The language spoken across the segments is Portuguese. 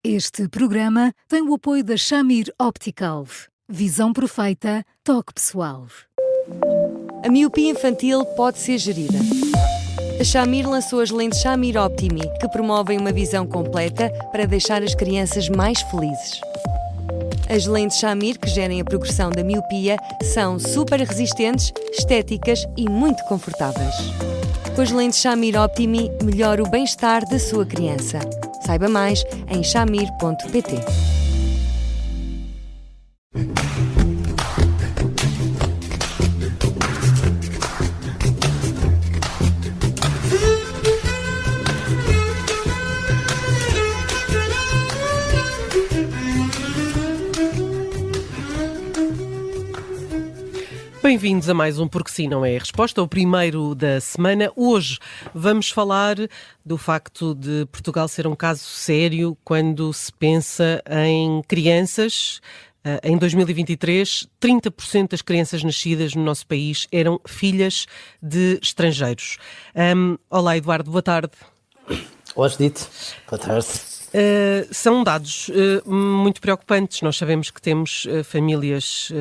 Este programa tem o apoio da Shamir Optical. Visão perfeita, toque pessoal. A miopia infantil pode ser gerida. A Shamir lançou as lentes Shamir Optimi, que promovem uma visão completa para deixar as crianças mais felizes. As lentes Shamir, que gerem a progressão da miopia, são super resistentes, estéticas e muito confortáveis. Com as lentes Shamir Optimi, melhora o bem-estar da sua criança. Saiba mais em shamir.pt. Bem-vindos a mais um Porque Sim Não É a Resposta, o primeiro da semana. Hoje vamos falar do facto de Portugal ser um caso sério quando se pensa em crianças. Em 2023, 30% das crianças nascidas no nosso país eram filhas de estrangeiros. Olá, Eduardo, boa tarde. Olá, Judite. Boa tarde. São dados muito preocupantes. Nós sabemos que temos famílias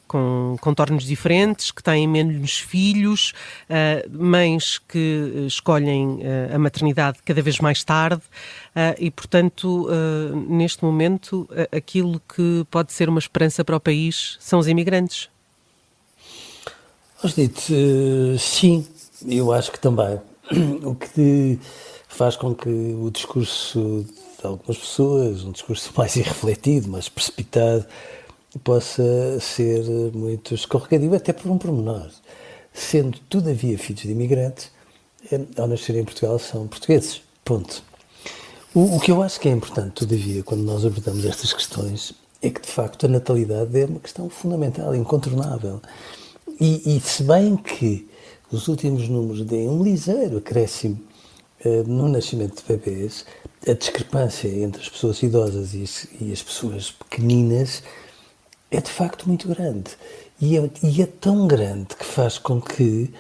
com contornos diferentes, que têm menos filhos, mães que escolhem a maternidade cada vez mais tarde e, portanto, neste momento, aquilo que pode ser uma esperança para o país são os imigrantes. Judite, sim, eu acho que também. O que faz com que o discurso de algumas pessoas, um discurso mais irrefletido, mais precipitado, possa ser muito escorregadio, até por um pormenor. Sendo, todavia, filhos de imigrantes, ao nascerem em Portugal, são portugueses. Ponto. O que eu acho que é importante, todavia, quando nós abordamos estas questões, é que, de facto, a natalidade é uma questão fundamental, incontornável. E se bem que os últimos números deem um ligeiro acréscimo no nascimento de bebês, a discrepância entre as pessoas idosas e as pessoas pequeninas é de facto muito grande. E é tão grande que faz com que,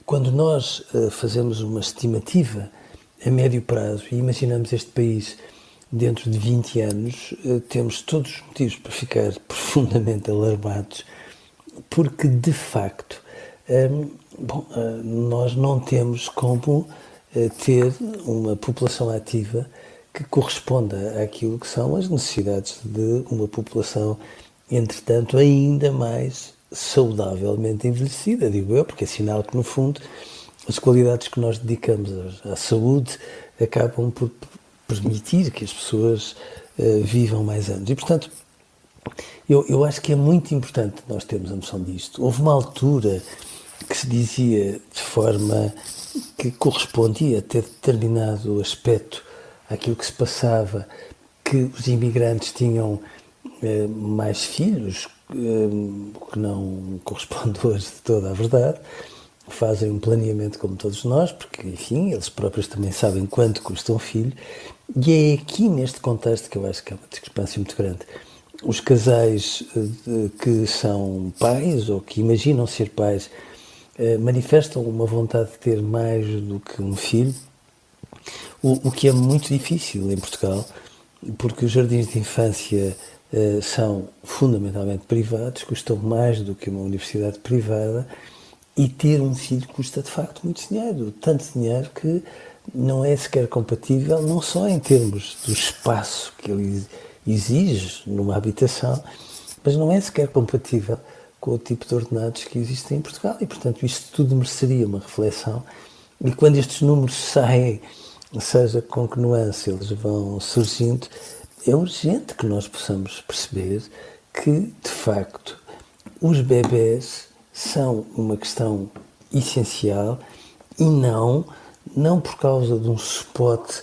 quando nós fazemos uma estimativa a médio prazo e imaginamos este país dentro de 20 anos, temos todos os motivos para ficar profundamente alarmados, porque de facto nós não temos como ter uma população ativa que corresponda àquilo que são as necessidades de uma população, entretanto, ainda mais saudavelmente envelhecida, digo eu, porque é sinal que, no fundo, as qualidades que nós dedicamos à saúde acabam por permitir que as pessoas vivam mais anos. E, portanto, eu acho que é muito importante nós termos a noção disto. Houve uma altura que se dizia de forma que correspondia a ter determinado aspecto àquilo que se passava, que os imigrantes tinham mais filhos, o que não corresponde hoje de toda a verdade. Fazem um planeamento como todos nós, porque, enfim, eles próprios também sabem quanto custa um filho, e é aqui, neste contexto, que eu acho que há uma discrepância muito grande. Os casais que são pais, ou que imaginam ser pais, manifestam uma vontade de ter mais do que um filho, o que é muito difícil em Portugal, porque os jardins de infância são fundamentalmente privados, custam mais do que uma universidade privada, e ter um filho custa de facto muito dinheiro, tanto dinheiro que não é sequer compatível, não só em termos do espaço que ele exige numa habitação, mas não é sequer compatível com o tipo de ordenados que existem em Portugal, e portanto isto tudo mereceria uma reflexão, e quando estes números saem, seja com que nuance eles vão surgindo, é urgente que nós possamos perceber que, de facto, os bebés são uma questão essencial, e não por causa de um spot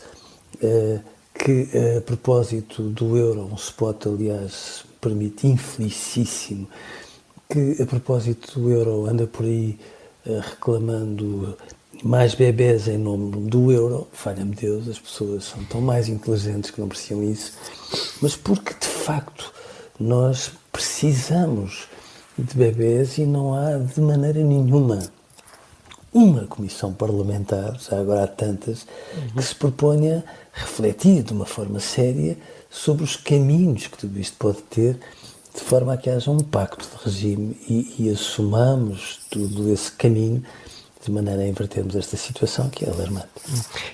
que, a propósito do euro, um spot, aliás, permite, infelicíssimo, que a propósito do euro anda por aí reclamando mais bebés em nome do euro. Falha-me Deus, as pessoas são tão mais inteligentes que não apreciam isso, mas porque de facto nós precisamos de bebés e não há de maneira nenhuma uma comissão parlamentar, já agora há tantas, que se proponha refletir de uma forma séria sobre os caminhos que tudo isto pode ter, de forma a que haja um pacto de regime e assumamos todo esse caminho de maneira a invertermos esta situação que é alarmante.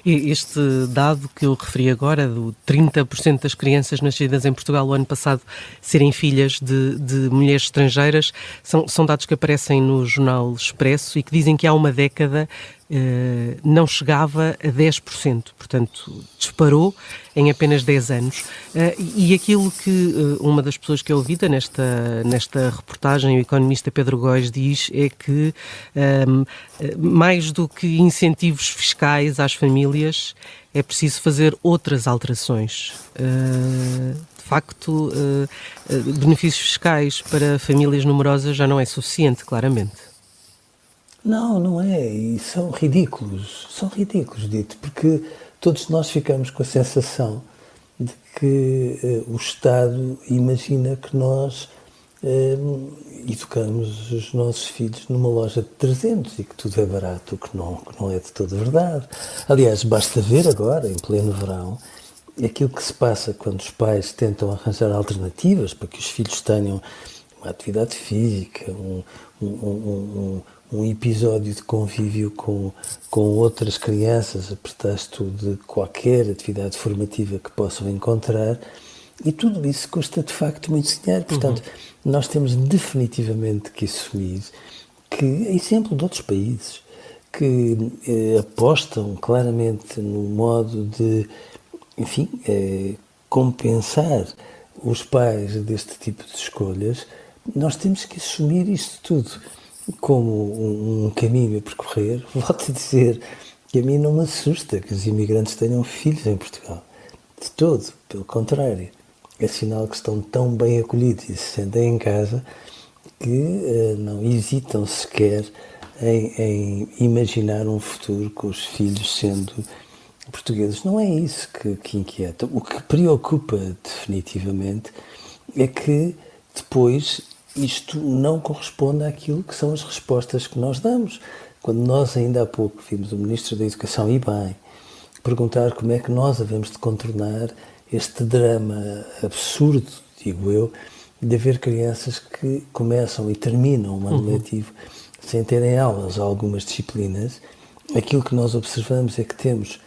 E este dado que eu referi agora, do 30% das crianças nascidas em Portugal o ano passado serem filhas de mulheres estrangeiras, são dados que aparecem no jornal Expresso e que dizem que há uma década não chegava a 10%, portanto disparou em apenas 10 anos. E aquilo que uma das pessoas que é ouvida nesta reportagem, o economista Pedro Góes, diz é que mais do que incentivos fiscais às famílias, é preciso fazer outras alterações. De facto, benefícios fiscais para famílias numerosas já não é suficiente, claramente. Não, não é. E são ridículos, dito, porque todos nós ficamos com a sensação de que o Estado imagina que nós educamos os nossos filhos numa loja de 300 e que tudo é barato, o que não é de toda verdade. Aliás, basta ver agora, em pleno verão, aquilo que se passa quando os pais tentam arranjar alternativas para que os filhos tenham uma atividade física, um episódio de convívio com outras crianças, a pretexto de qualquer atividade formativa que possam encontrar, e tudo isso custa de facto muito dinheiro. Portanto, nós temos definitivamente que assumir que, exemplo de outros países que apostam claramente no modo de, enfim, compensar os pais deste tipo de escolhas, nós temos que assumir isto tudo como um caminho a percorrer. Volto a dizer que a mim não me assusta que os imigrantes tenham filhos em Portugal. De todo, pelo contrário. É sinal que estão tão bem acolhidos e se sentem em casa que não hesitam sequer em imaginar um futuro com os filhos sendo portugueses. Não é isso que inquieta. O que preocupa definitivamente é que depois isto não corresponde àquilo que são as respostas que nós damos. Quando nós ainda há pouco vimos o Ministro da Educação, e bem, perguntar como é que nós havemos de contornar este drama absurdo, digo eu, de haver crianças que começam e terminam o ano letivo sem terem aulas a algumas disciplinas, aquilo que nós observamos é que temos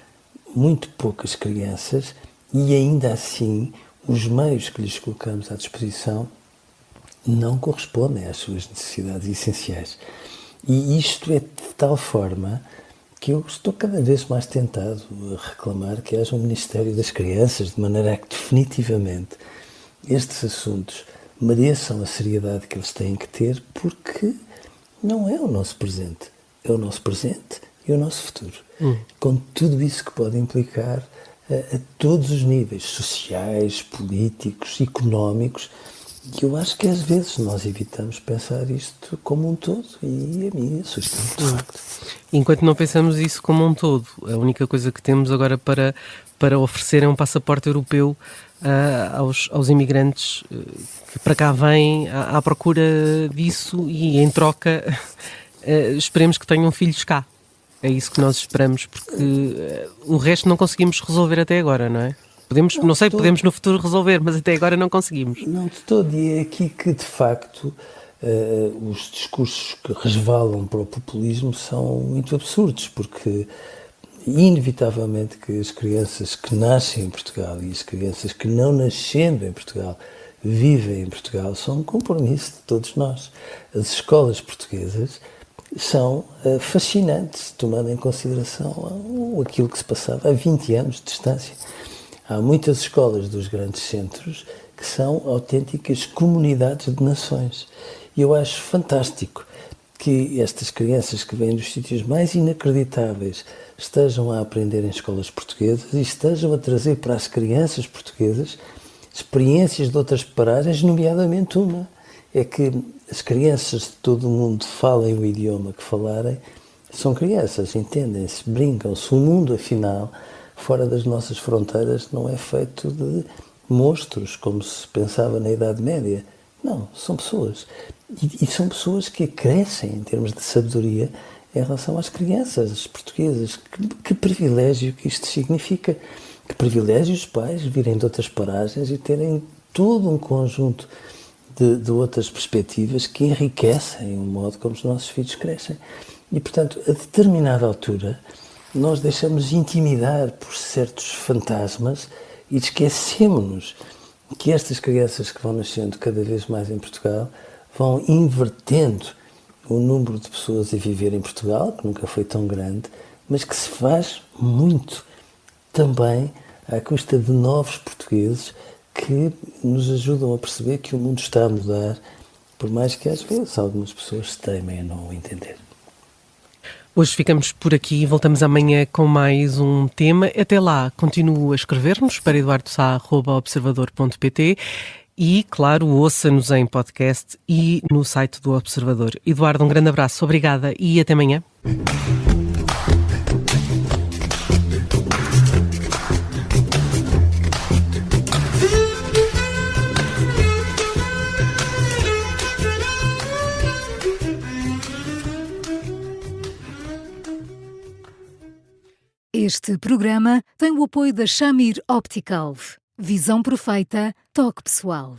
muito poucas crianças e ainda assim os meios que lhes colocamos à disposição não correspondem às suas necessidades essenciais. E isto é de tal forma que eu estou cada vez mais tentado a reclamar que haja um Ministério das Crianças, de maneira a que definitivamente estes assuntos mereçam a seriedade que eles têm que ter, porque não é o nosso presente, é o nosso presente e o nosso futuro. Com tudo isso que pode implicar a todos os níveis, sociais, políticos, económicos, que eu acho que às vezes nós evitamos pensar isto como um todo e a mim assusta-me, de facto. Enquanto não pensamos isso como um todo, a única coisa que temos agora para oferecer é um passaporte europeu aos imigrantes que para cá vêm à procura disso e em troca esperemos que tenham filhos cá. É isso que nós esperamos, porque o resto não conseguimos resolver até agora, não é? Podemos no futuro resolver, mas até agora não conseguimos. Não de todo, e é aqui que de facto os discursos que resvalam para o populismo são muito absurdos, porque inevitavelmente que as crianças que nascem em Portugal e as crianças que não nascendo em Portugal vivem em Portugal são um compromisso de todos nós. As escolas portuguesas são fascinantes, tomando em consideração aquilo que se passava há 20 anos de distância. Há muitas escolas dos grandes centros que são autênticas comunidades de nações. E eu acho fantástico que estas crianças que vêm dos sítios mais inacreditáveis estejam a aprender em escolas portuguesas e estejam a trazer para as crianças portuguesas experiências de outras paragens, nomeadamente uma. É que as crianças de todo o mundo falem o idioma que falarem, são crianças, entendem-se, brincam-se. O mundo, afinal, fora das nossas fronteiras, não é feito de monstros, como se pensava na Idade Média. Não, são pessoas. E são pessoas que crescem, em termos de sabedoria, em relação às crianças portuguesas. Que privilégio que isto significa. Que privilégio os pais virem de outras paragens e terem todo um conjunto de outras perspectivas que enriquecem o modo como os nossos filhos crescem. E, portanto, a determinada altura, nós deixamos intimidar por certos fantasmas e esquecemos-nos que estas crianças que vão nascendo cada vez mais em Portugal vão invertendo o número de pessoas a viver em Portugal, que nunca foi tão grande, mas que se faz muito também à custa de novos portugueses que nos ajudam a perceber que o mundo está a mudar, por mais que às vezes algumas pessoas se teimem a não o entender. Hoje ficamos por aqui e voltamos amanhã com mais um tema. Até lá, continuo a escrever-nos para eduardosá@observador.pt e, claro, ouça-nos em podcast e no site do Observador. Eduardo, um grande abraço, obrigada e até amanhã. Este programa tem o apoio da Shamir Optical. Visão perfeita, toque pessoal.